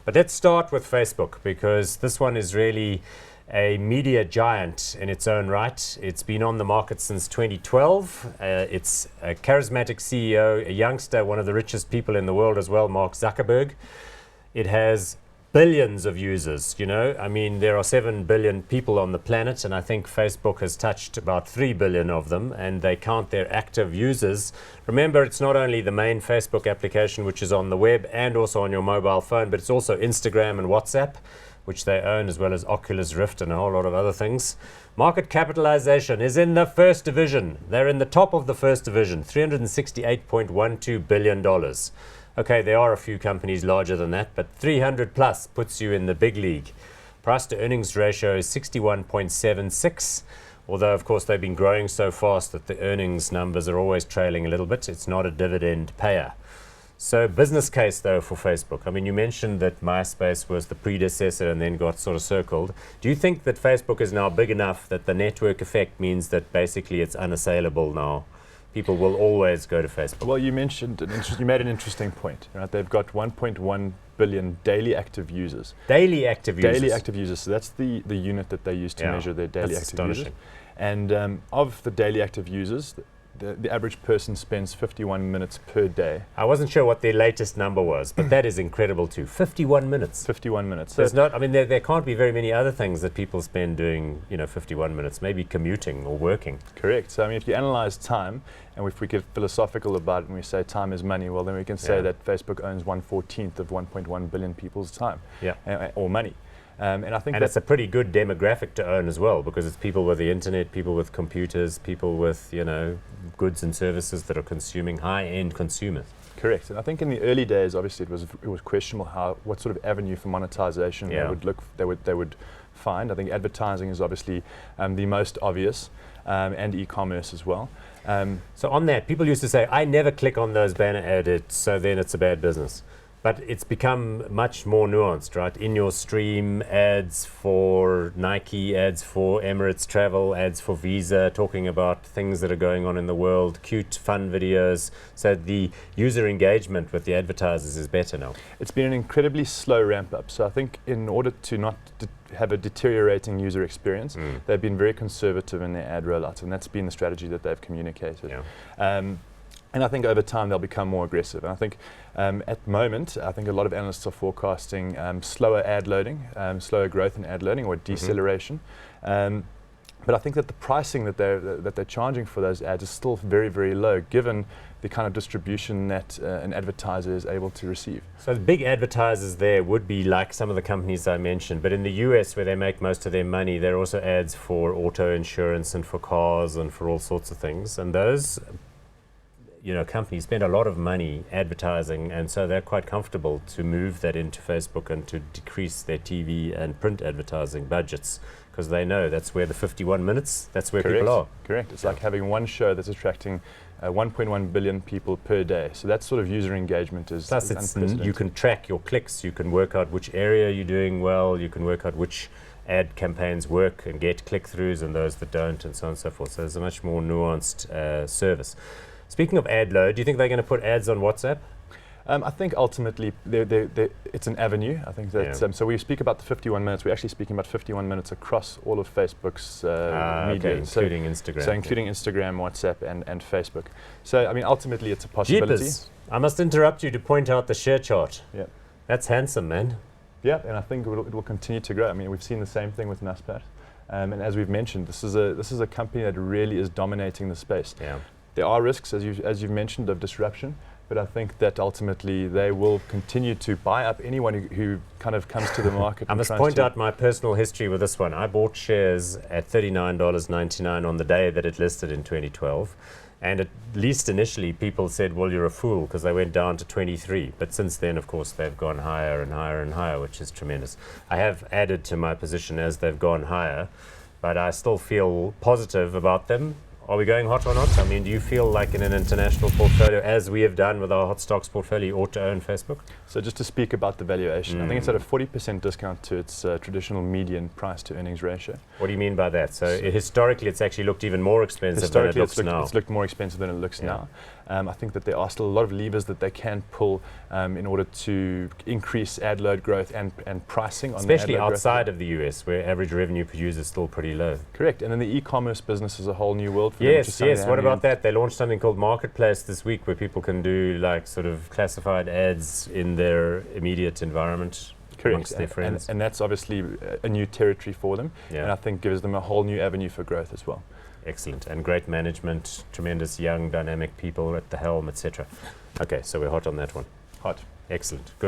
But let's start with Facebook, because this one is really a media giant in its own right. It's been on the market since 2012. It's a charismatic CEO, a youngster, one of the richest people in the world as well, Mark Zuckerberg. It has billions of users, you know. I mean, there are 7 billion people on the planet, and I think Facebook has touched about 3 billion of them, and they count their active users. Remember, it's not only the main Facebook application, which is on the web and also on your mobile phone, but it's also Instagram and WhatsApp, which they own, as well as Oculus Rift and a whole lot of other things. Market capitalization is in the first division. They're in the top of the first division, $368.12 billion. Okay, there are a few companies larger than that, but 300 plus puts you in the big league. Price to earnings ratio is 61.76, although of course they've been growing so fast that the earnings numbers are always trailing a little bit. It's not a dividend payer. So business case though for Facebook. I mean, you mentioned that MySpace was the predecessor and then got sort of circled. Do you think that Facebook is now big enough that the network effect means that basically it's unassailable now? People will always go to Facebook. Well, you mentioned, you made an interesting point, right? They've got 1.1 billion daily active users. Daily active users? Daily active users. So that's the unit that they use to measure their daily active users. And of the daily active users, the average person spends 51 minutes per day. I wasn't sure what their latest number was, but that is incredible too. 51 minutes. 51 minutes. There's not, I mean, there can't be very many other things that people spend doing, 51 minutes, maybe commuting or working. Correct. So, I mean, if you analyze time, and if we get philosophical about it and we say time is money, well, then we can say that Facebook owns 1/14 of 1.1 billion people's time or money. And I think it's a pretty good demographic to own as well, because it's people with the internet, people with computers, people with, goods and services that are consuming, high-end consumers. Correct. And I think in the early days, obviously, it was questionable what sort of avenue for monetization they would find. I think advertising is obviously the most obvious, and e-commerce as well. So on that, people used to say, I never click on those banner ads, so then it's a bad business. But it's become much more nuanced, right? In your stream, ads for Nike, ads for Emirates Travel, ads for Visa, talking about things that are going on in the world, cute, fun videos. So the user engagement with the advertisers is better now. It's been an incredibly slow ramp up. So I think in order to not have a deteriorating user experience, they've been very conservative in their ad rollout, and that's been the strategy that they've communicated. Yeah. And I think over time they'll become more aggressive. And I think at the moment, I think a lot of analysts are forecasting slower ad loading, slower growth in ad loading, or deceleration. But I think that the pricing that they're charging for those ads is still very, very low, given the kind of distribution that an advertiser is able to receive. So the big advertisers there would be like some of the companies I mentioned, but in the US, where they make most of their money, there are also ads for auto insurance and for cars and for all sorts of things. And those companies spend a lot of money advertising, and so they're quite comfortable to move that into Facebook and to decrease their TV and print advertising budgets, because they know that's where the 51 minutes, that's where people are. Correct. It's like having one show that's attracting 1.1 billion people per day. So that sort of user engagement is unprecedented. You can track your clicks, you can work out which area you're doing well, you can work out which ad campaigns work and get click-throughs and those that don't, and so on and so forth. So it's a much more nuanced service. Speaking of ad load, do you think they're going to put ads on WhatsApp? I think ultimately it's an avenue. I think that so we speak about the 51 minutes. We're actually speaking about 51 minutes across all of Facebook's media, including Instagram. So including Instagram, WhatsApp, and Facebook. So I mean, ultimately, it's a possibility. Jeepers. I must interrupt you to point out the share chart. Yeah, that's handsome, man. Yeah, and I think it will continue to grow. I mean, we've seen the same thing with Naspers, and as we've mentioned, this is a company that really is dominating the space. Yeah. There are risks, as you've mentioned, of disruption, but I think that ultimately they will continue to buy up anyone who kind of comes to the market. I must point out my personal history with this one. I bought shares at $39.99 on the day that it listed in 2012. And at least initially, people said, well, you're a fool, because they went down to 23. But since then, of course, they've gone higher and higher and higher, which is tremendous. I have added to my position as they've gone higher, but I still feel positive about them. Are we going hot or not? I mean, do you feel like in an international portfolio, as we have done with our HotStocks portfolio, you ought to own Facebook? So just to speak about the valuation, I think it's at a 40% discount to its traditional median price to earnings ratio. What do you mean by that? So historically, it's actually looked even more expensive than it looks now. It's looked more expensive than it looks now. I think that there are still a lot of levers that they can pull in order to increase ad load growth and pricing. Especially outside of the US, where average revenue per user is still pretty low. Correct. And then the e-commerce business is a whole new world for them. Yes, yes. What about that? They launched something called Marketplace this week where people can do like sort of classified ads in their immediate environment. Correct. Amongst their friends. And that's obviously a new territory for them. Yeah. And I think gives them a whole new avenue for growth as well. Excellent. And great management, tremendous young, dynamic people at the helm, etc. Okay, so we're hot on that one. Hot. Excellent. Good.